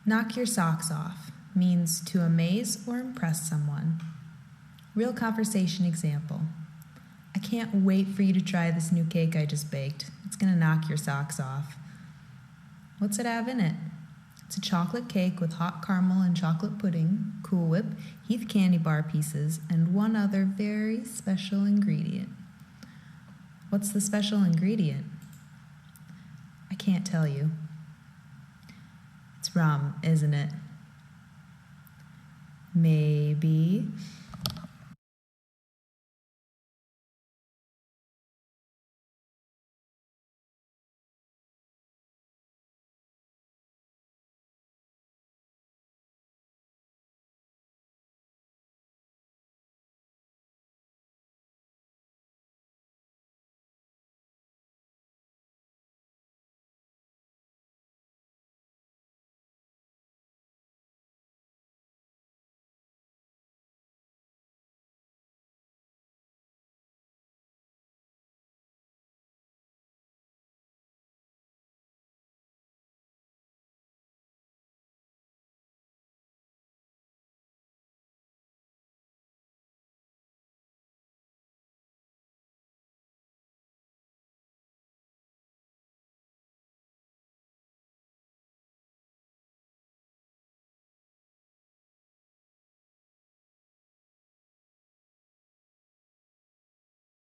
Knock your socks off means to amaze or impress someone. Real conversation example. I can't wait for you to try this new cake I just baked. It's gonna knock your socks off. What's it have in it? It's a chocolate cake with hot caramel and chocolate pudding, Cool Whip, Heath candy bar pieces, and one other very special ingredient. What's the special ingredient? I can't tell you. It's rum, isn't it? Maybe